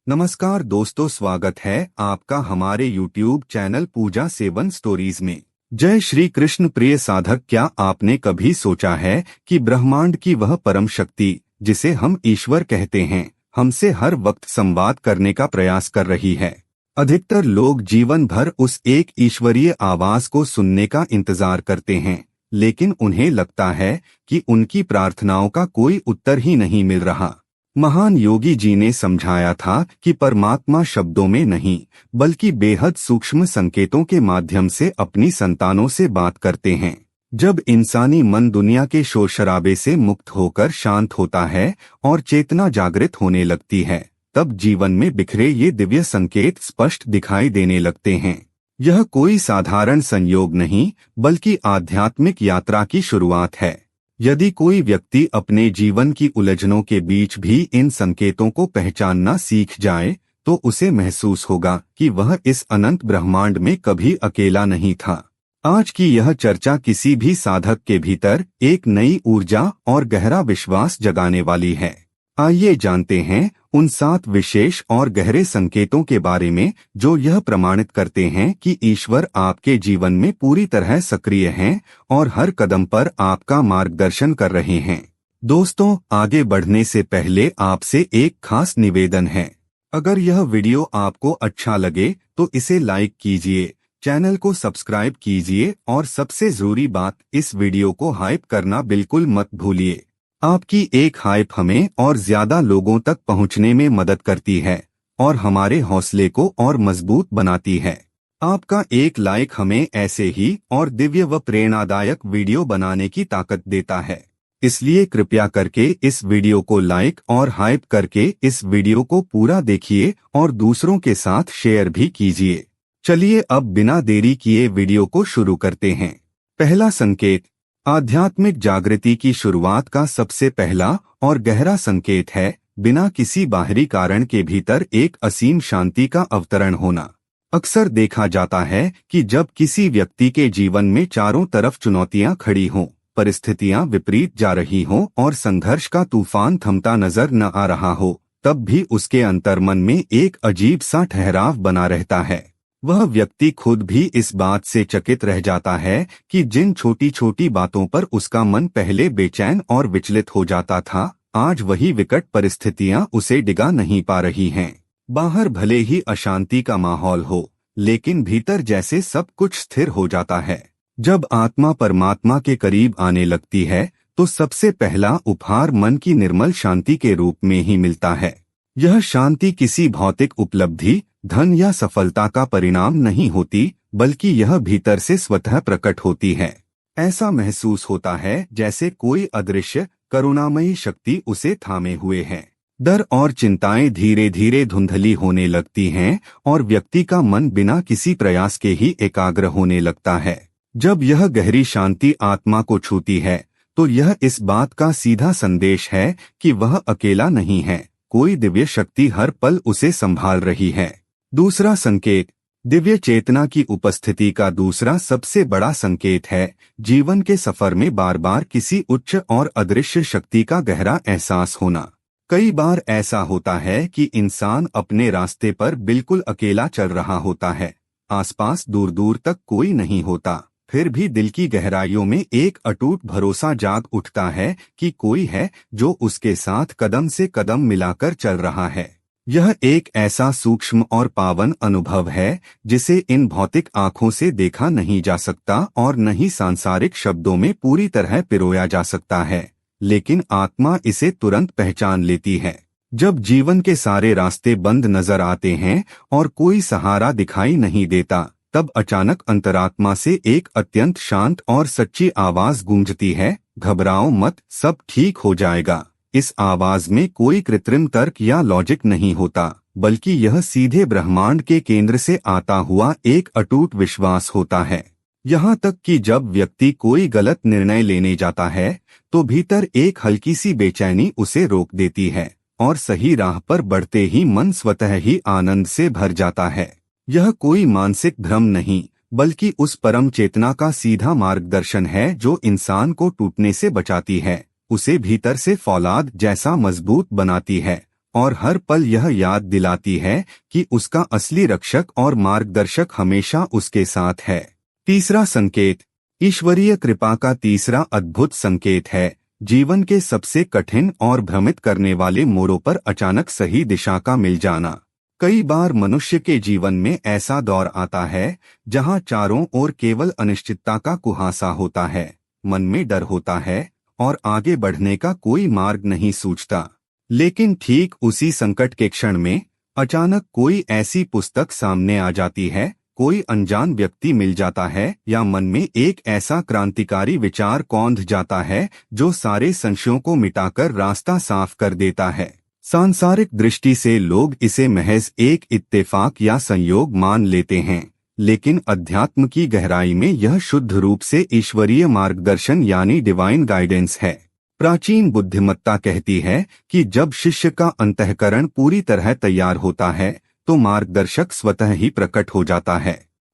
नमस्कार दोस्तों, स्वागत है आपका हमारे YouTube चैनल पूजा सेवन स्टोरीज में। जय श्री कृष्ण। प्रिय साधक, क्या आपने कभी सोचा है कि ब्रह्मांड की वह परम शक्ति जिसे हम ईश्वर कहते हैं, हमसे हर वक्त संवाद करने का प्रयास कर रही है। अधिकतर लोग जीवन भर उस एक ईश्वरीय आवाज को सुनने का इंतजार करते हैं, लेकिन उन्हें लगता है कि उनकी प्रार्थनाओं का कोई उत्तर ही नहीं मिल रहा। महान योगी जी ने समझाया था कि परमात्मा शब्दों में नहीं, बल्कि बेहद सूक्ष्म संकेतों के माध्यम से अपनी संतानों से बात करते हैं। जब इंसानी मन दुनिया के शोर शराबे से मुक्त होकर शांत होता है और चेतना जागृत होने लगती है, तब जीवन में बिखरे ये दिव्य संकेत स्पष्ट दिखाई देने लगते हैं। यह कोई साधारण संयोग नहीं, बल्कि आध्यात्मिक यात्रा की शुरुआत है। यदि कोई व्यक्ति अपने जीवन की उलझनों के बीच भी इन संकेतों को पहचानना सीख जाए, तो उसे महसूस होगा कि वह इस अनंत ब्रह्मांड में कभी अकेला नहीं था। आज की यह चर्चा किसी भी साधक के भीतर एक नई ऊर्जा और गहरा विश्वास जगाने वाली है। आइए जानते हैं उन 7 विशेष और गहरे संकेतों के बारे में जो यह प्रमाणित करते हैं कि ईश्वर आपके जीवन में पूरी तरह सक्रिय हैं और हर कदम पर आपका मार्गदर्शन कर रहे हैं। दोस्तों, आगे बढ़ने से पहले आपसे एक खास निवेदन है। अगर यह वीडियो आपको अच्छा लगे तो इसे लाइक कीजिए, चैनल को सब्सक्राइब कीजिए और सबसे जरूरी बात, इस वीडियो को हाइप करना बिल्कुल मत भूलिए। आपकी एक हाइप हमें और ज्यादा लोगों तक पहुंचने में मदद करती है और हमारे हौसले को और मजबूत बनाती है। आपका एक लाइक हमें ऐसे ही और दिव्य व प्रेरणादायक वीडियो बनाने की ताकत देता है। इसलिए कृपया करके इस वीडियो को लाइक और हाइप करके इस वीडियो को पूरा देखिए और दूसरों के साथ शेयर भी कीजिए। चलिए अब बिना देरी किए वीडियो को शुरू करते हैं। पहला संकेत, आध्यात्मिक जागृति की शुरुआत का सबसे पहला और गहरा संकेत है बिना किसी बाहरी कारण के भीतर एक असीम शांति का अवतरण होना। अक्सर देखा जाता है कि जब किसी व्यक्ति के जीवन में चारों तरफ चुनौतियां खड़ी हों, परिस्थितियां विपरीत जा रही हों और संघर्ष का तूफान थमता नजर न आ रहा हो, तब भी उसके अंतर्मन में एक अजीब सा ठहराव बना रहता है। वह व्यक्ति खुद भी इस बात से चकित रह जाता है कि जिन छोटी छोटी बातों पर उसका मन पहले बेचैन और विचलित हो जाता था, आज वही विकट परिस्थितियां उसे डिगा नहीं पा रही हैं। बाहर भले ही अशांति का माहौल हो, लेकिन भीतर जैसे सब कुछ स्थिर हो जाता है। जब आत्मा परमात्मा के करीब आने लगती है, तो सबसे पहला उपहार मन की निर्मल शांति के रूप में ही मिलता है। यह शांति किसी भौतिक उपलब्धि, धन या सफलता का परिणाम नहीं होती, बल्कि यह भीतर से स्वतः प्रकट होती है। ऐसा महसूस होता है जैसे कोई अदृश्य करुणामयी शक्ति उसे थामे हुए है। डर और चिंताएं धीरे धीरे धुंधली होने लगती हैं और व्यक्ति का मन बिना किसी प्रयास के ही एकाग्र होने लगता है। जब यह गहरी शांति आत्मा को छूती है, तो यह इस बात का सीधा संदेश है कि वह अकेला नहीं है, कोई दिव्य शक्ति हर पल उसे संभाल रही है। दूसरा संकेत, दिव्य चेतना की उपस्थिति का दूसरा सबसे बड़ा संकेत है जीवन के सफर में बार बार किसी उच्च और अदृश्य शक्ति का गहरा एहसास होना। कई बार ऐसा होता है कि इंसान अपने रास्ते पर बिल्कुल अकेला चल रहा होता है, आसपास दूर दूर तक कोई नहीं होता, फिर भी दिल की गहराइयों में एक अटूट भरोसा जाग उठता है कि कोई है जो उसके साथ कदम से कदम मिलाकर चल रहा है। यह एक ऐसा सूक्ष्म और पावन अनुभव है जिसे इन भौतिक आँखों से देखा नहीं जा सकता और न ही सांसारिक शब्दों में पूरी तरह पिरोया जा सकता है, लेकिन आत्मा इसे तुरंत पहचान लेती है। जब जीवन के सारे रास्ते बंद नजर आते हैं और कोई सहारा दिखाई नहीं देता, तब अचानक अंतरात्मा से एक अत्यंत शांत और सच्ची आवाज गूंजती है, घबराओ मत, सब ठीक हो जाएगा। इस आवाज में कोई कृत्रिम तर्क या लॉजिक नहीं होता, बल्कि यह सीधे ब्रह्मांड के केंद्र से आता हुआ एक अटूट विश्वास होता है। यहाँ तक कि जब व्यक्ति कोई गलत निर्णय लेने जाता है, तो भीतर एक हल्की सी बेचैनी उसे रोक देती है और सही राह पर बढ़ते ही मन स्वतः ही आनंद से भर जाता है। यह कोई मानसिक भ्रम नहीं, बल्कि उस परम चेतना का सीधा मार्गदर्शन है जो इंसान को टूटने से बचाती है, उसे भीतर से फौलाद जैसा मजबूत बनाती है और हर पल यह याद दिलाती है कि उसका असली रक्षक और मार्गदर्शक हमेशा उसके साथ है। तीसरा संकेत, ईश्वरीय कृपा का तीसरा अद्भुत संकेत है जीवन के सबसे कठिन और भ्रमित करने वाले मोड़ों पर अचानक सही दिशा का मिल जाना। कई बार मनुष्य के जीवन में ऐसा दौर आता है जहां चारों ओर केवल अनिश्चितता का कुहासा होता है, मन में डर होता है और आगे बढ़ने का कोई मार्ग नहीं सूझता। लेकिन ठीक उसी संकट के क्षण में अचानक कोई ऐसी पुस्तक सामने आ जाती है, कोई अनजान व्यक्ति मिल जाता है या मन में एक ऐसा क्रांतिकारी विचार कौंध जाता है जो सारे संशयों को मिटाकर रास्ता साफ कर देता है। सांसारिक दृष्टि से लोग इसे महज एक इत्तेफाक या संयोग मान लेते हैं, लेकिन अध्यात्म की गहराई में यह शुद्ध रूप से ईश्वरीय मार्गदर्शन यानी डिवाइन गाइडेंस है। प्राचीन बुद्धिमत्ता कहती है कि जब शिष्य का अंतःकरण पूरी तरह तैयार होता है तो मार्गदर्शक स्वतः ही प्रकट हो जाता है।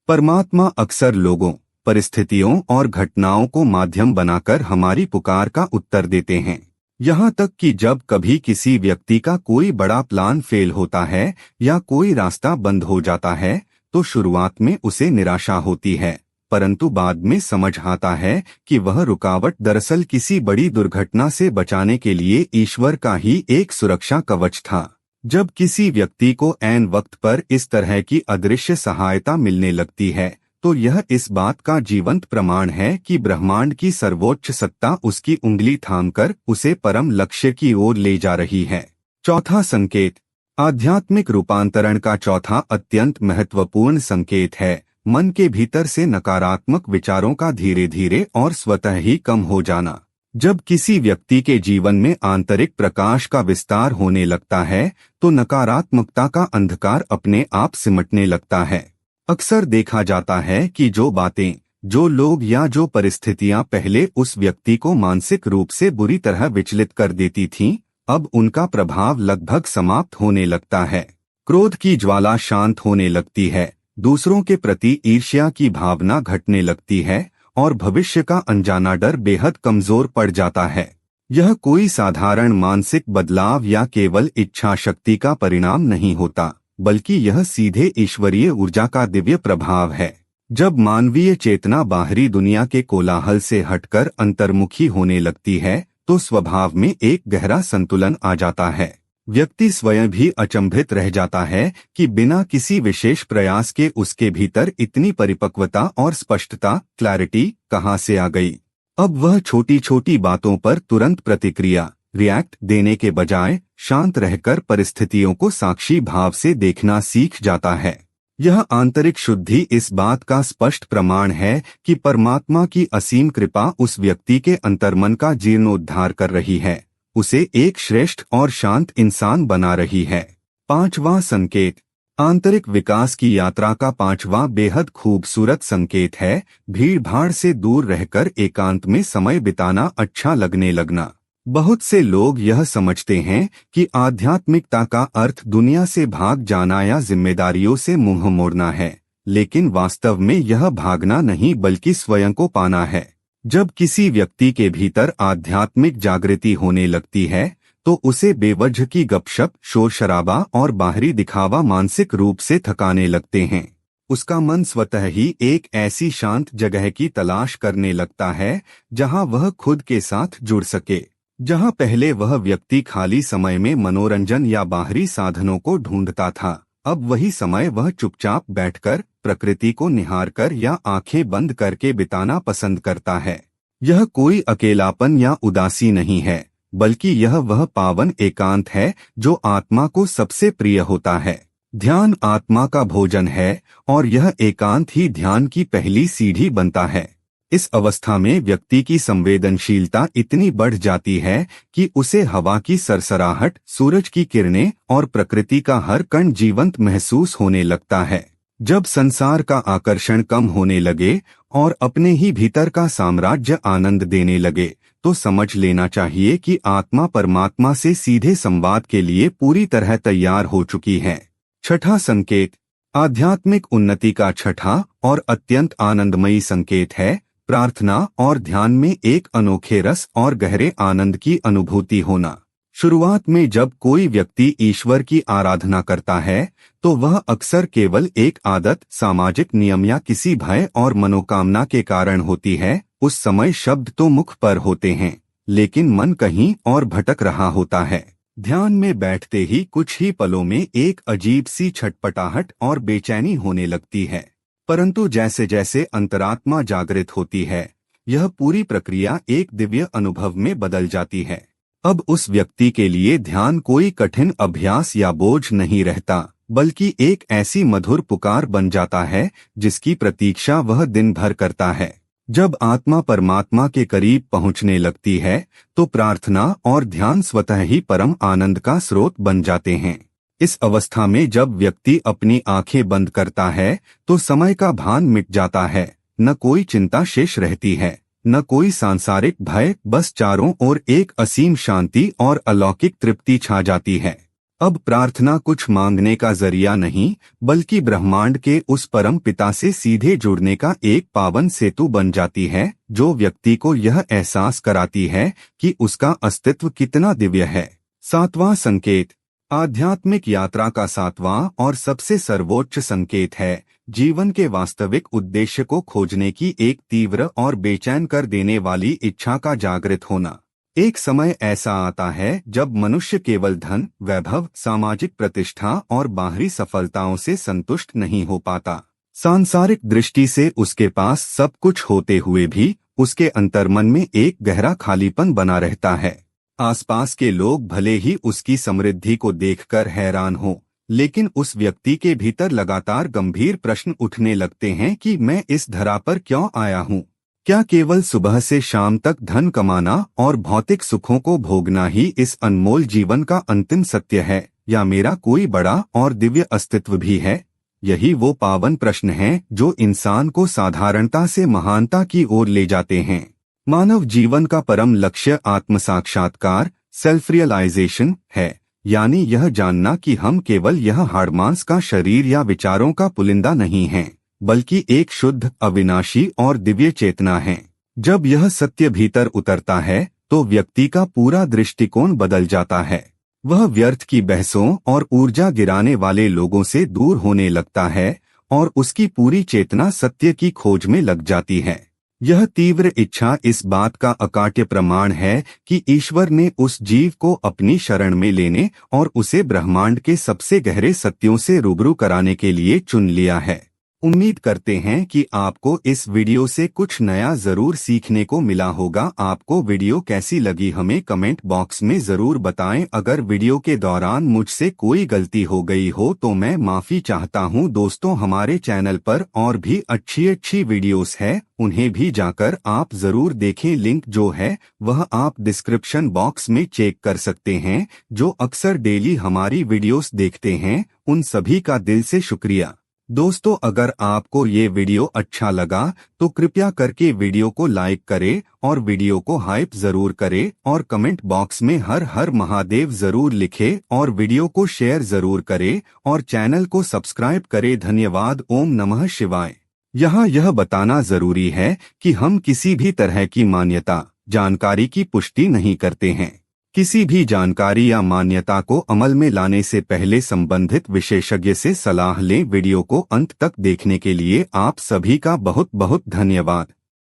परमात्मा अक्सर लोगों, परिस्थितियों और घटनाओं को माध्यम बनाकर हमारी पुकार का उत्तर देते हैं। यहाँ तक कि जब कभी किसी व्यक्ति का कोई बड़ा प्लान फेल होता है या कोई रास्ता बंद हो जाता है तो शुरुआत में उसे निराशा होती है, परंतु बाद में समझ आता है कि वह रुकावट दरअसल किसी बड़ी दुर्घटना से बचाने के लिए ईश्वर का ही एक सुरक्षा कवच था। जब किसी व्यक्ति को ऐन वक्त पर इस तरह की अदृश्य सहायता मिलने लगती है तो यह इस बात का जीवंत प्रमाण है कि ब्रह्मांड की सर्वोच्च सत्ता उसकी उंगली थामकर उसे परम लक्ष्य की ओर ले जा रही है। चौथा संकेत, आध्यात्मिक रूपांतरण का चौथा अत्यंत महत्वपूर्ण संकेत है मन के भीतर से नकारात्मक विचारों का धीरे धीरे और स्वतः ही कम हो जाना। जब किसी व्यक्ति के जीवन में आंतरिक प्रकाश का विस्तार होने लगता है तो नकारात्मकता का अंधकार अपने आप सिमटने लगता है। अक्सर देखा जाता है कि जो बातें, जो लोग या जो परिस्थितियां पहले उस व्यक्ति को मानसिक रूप से बुरी तरह विचलित कर देती थीं, अब उनका प्रभाव लगभग समाप्त होने लगता है। क्रोध की ज्वाला शांत होने लगती है, दूसरों के प्रति ईर्ष्या की भावना घटने लगती है और भविष्य का अनजाना डर बेहद कमजोर पड़ जाता है। यह कोई साधारण मानसिक बदलाव या केवल इच्छा शक्ति का परिणाम नहीं होता, बल्कि यह सीधे ईश्वरीय ऊर्जा का दिव्य प्रभाव है। जब मानवीय चेतना बाहरी दुनिया के कोलाहल से हटकर अंतर्मुखी होने लगती है तो स्वभाव में एक गहरा संतुलन आ जाता है। व्यक्ति स्वयं भी अचंभित रह जाता है कि बिना किसी विशेष प्रयास के उसके भीतर इतनी परिपक्वता और स्पष्टता, क्लैरिटी कहाँ से आ गई। अब वह छोटी छोटी बातों पर तुरंत प्रतिक्रिया, रिएक्ट देने के बजाय शांत रहकर परिस्थितियों को साक्षी भाव से देखना सीख जाता है। यह आंतरिक शुद्धि इस बात का स्पष्ट प्रमाण है कि परमात्मा की असीम कृपा उस व्यक्ति के अंतर्मन का जीर्णोद्धार कर रही है, उसे एक श्रेष्ठ और शांत इंसान बना रही है। पांचवां संकेत, आंतरिक विकास की यात्रा का पांचवां बेहद खूबसूरत संकेत है भीड़ भाड़ से दूर रहकर एकांत में समय बिताना अच्छा लगने लगना। बहुत से लोग यह समझते हैं कि आध्यात्मिकता का अर्थ दुनिया से भाग जाना या जिम्मेदारियों से मुंह मोड़ना है, लेकिन वास्तव में यह भागना नहीं बल्कि स्वयं को पाना है। जब किसी व्यक्ति के भीतर आध्यात्मिक जागृति होने लगती है तो उसे बेवजह की गपशप, शोर शराबा और बाहरी दिखावा मानसिक रूप से थकाने लगते हैं। उसका मन स्वतः ही एक ऐसी शांत जगह की तलाश करने लगता है जहां वह खुद के साथ जुड़ सके। जहां पहले वह व्यक्ति खाली समय में मनोरंजन या बाहरी साधनों को ढूंढता था, अब वही समय वह चुपचाप बैठकर प्रकृति को निहारकर या आंखें बंद करके बिताना पसंद करता है। यह कोई अकेलापन या उदासी नहीं है, बल्कि यह वह पावन एकांत है जो आत्मा को सबसे प्रिय होता है। ध्यान आत्मा का भोजन है और यह एकांत ही ध्यान की पहली सीढ़ी बनता है। इस अवस्था में व्यक्ति की संवेदनशीलता इतनी बढ़ जाती है कि उसे हवा की सरसराहट, सूरज की किरणें और प्रकृति का हर कण जीवंत महसूस होने लगता है। जब संसार का आकर्षण कम होने लगे और अपने ही भीतर का साम्राज्य आनंद देने लगे तो समझ लेना चाहिए कि आत्मा परमात्मा से सीधे संवाद के लिए पूरी तरह तैयार हो चुकी है। छठा संकेत, आध्यात्मिक उन्नति का छठा और अत्यंत आनंदमयी संकेत है प्रार्थना और ध्यान में एक अनोखे रस और गहरे आनंद की अनुभूति होना। शुरुआत में जब कोई व्यक्ति ईश्वर की आराधना करता है तो वह अक्सर केवल एक आदत, सामाजिक नियम या किसी भय और मनोकामना के कारण होती है। उस समय शब्द तो मुख पर होते हैं, लेकिन मन कहीं और भटक रहा होता है। ध्यान में बैठते ही कुछ ही पलों में एक अजीब सी छटपटाहट और बेचैनी होने लगती है, परंतु जैसे जैसे अंतरात्मा जागृत होती है, यह पूरी प्रक्रिया एक दिव्य अनुभव में बदल जाती है। अब उस व्यक्ति के लिए ध्यान कोई कठिन अभ्यास या बोझ नहीं रहता, बल्कि एक ऐसी मधुर पुकार बन जाता है जिसकी प्रतीक्षा वह दिन भर करता है। जब आत्मा परमात्मा के करीब पहुंचने लगती है तो प्रार्थना और ध्यान स्वतः ही परम आनंद का स्रोत बन जाते हैं। इस अवस्था में जब व्यक्ति अपनी आंखें बंद करता है तो समय का भान मिट जाता है, न कोई चिंता शेष रहती है, न कोई सांसारिक भय, बस चारों ओर एक असीम शांति और अलौकिक तृप्ति छा जाती है। अब प्रार्थना कुछ मांगने का जरिया नहीं, बल्कि ब्रह्मांड के उस परम पिता से सीधे जुड़ने का एक पावन सेतु बन जाती है, जो व्यक्ति को यह एहसास कराती है कि उसका अस्तित्व कितना दिव्य है। 7वां संकेत। आध्यात्मिक यात्रा का 7वां और सबसे सर्वोच्च संकेत है जीवन के वास्तविक उद्देश्य को खोजने की एक तीव्र और बेचैन कर देने वाली इच्छा का जागृत होना। एक समय ऐसा आता है जब मनुष्य केवल धन, वैभव, सामाजिक प्रतिष्ठा और बाहरी सफलताओं से संतुष्ट नहीं हो पाता। सांसारिक दृष्टि से उसके पास सब कुछ होते हुए भी उसके अंतर्मन में एक गहरा खालीपन बना रहता है। आसपास के लोग भले ही उसकी समृद्धि को देखकर हैरान हों, लेकिन उस व्यक्ति के भीतर लगातार गंभीर प्रश्न उठने लगते हैं कि मैं इस धरा पर क्यों आया हूँ? क्या केवल सुबह से शाम तक धन कमाना और भौतिक सुखों को भोगना ही इस अनमोल जीवन का अंतिम सत्य है, या मेरा कोई बड़ा और दिव्य अस्तित्व भी है? यही वो पावन प्रश्न हैं जो इंसान को साधारणता से महानता की ओर ले जाते हैं। मानव जीवन का परम लक्ष्य आत्म साक्षात्कार, सेल्फ रियलाइजेशन है, यानी यह जानना कि हम केवल यह हाड़-मांस का शरीर या विचारों का पुलिंदा नहीं हैं, बल्कि एक शुद्ध, अविनाशी और दिव्य चेतना है। जब यह सत्य भीतर उतरता है तो व्यक्ति का पूरा दृष्टिकोण बदल जाता है। वह व्यर्थ की बहसों और ऊर्जा गिराने वाले लोगों से दूर होने लगता है और उसकी पूरी चेतना सत्य की खोज में लग जाती है। यह तीव्र इच्छा इस बात का अकाट्य प्रमाण है कि ईश्वर ने उस जीव को अपनी शरण में लेने और उसे ब्रह्मांड के सबसे गहरे सत्यों से रूबरू कराने के लिए चुन लिया है। उम्मीद करते हैं कि आपको इस वीडियो से कुछ नया जरूर सीखने को मिला होगा। आपको वीडियो कैसी लगी हमें कमेंट बॉक्स में जरूर बताएं। अगर वीडियो के दौरान मुझसे कोई गलती हो गई हो तो मैं माफी चाहता हूं। दोस्तों, हमारे चैनल पर और भी अच्छी वीडियोस है, उन्हें भी जाकर आप जरूर देखें। लिंक जो है वह आप डिस्क्रिप्शन बॉक्स में चेक कर सकते हैं। जो अक्सर डेली हमारी वीडियोस देखते हैं, उन सभी का दिल से शुक्रिया। दोस्तों, अगर आपको ये वीडियो अच्छा लगा तो कृपया करके वीडियो को लाइक करें और वीडियो को हाइप जरूर करें और कमेंट बॉक्स में हर हर महादेव जरूर लिखें और वीडियो को शेयर जरूर करें और चैनल को सब्सक्राइब करें। धन्यवाद। ओम नमः शिवाय। यहाँ यह बताना जरूरी है कि हम किसी भी तरह की मान्यता, जानकारी की पुष्टि नहीं करते हैं। किसी भी जानकारी या मान्यता को अमल में लाने से पहले संबंधित विशेषज्ञ से सलाह लें। वीडियो को अंत तक देखने के लिए आप सभी का बहुत बहुत धन्यवाद।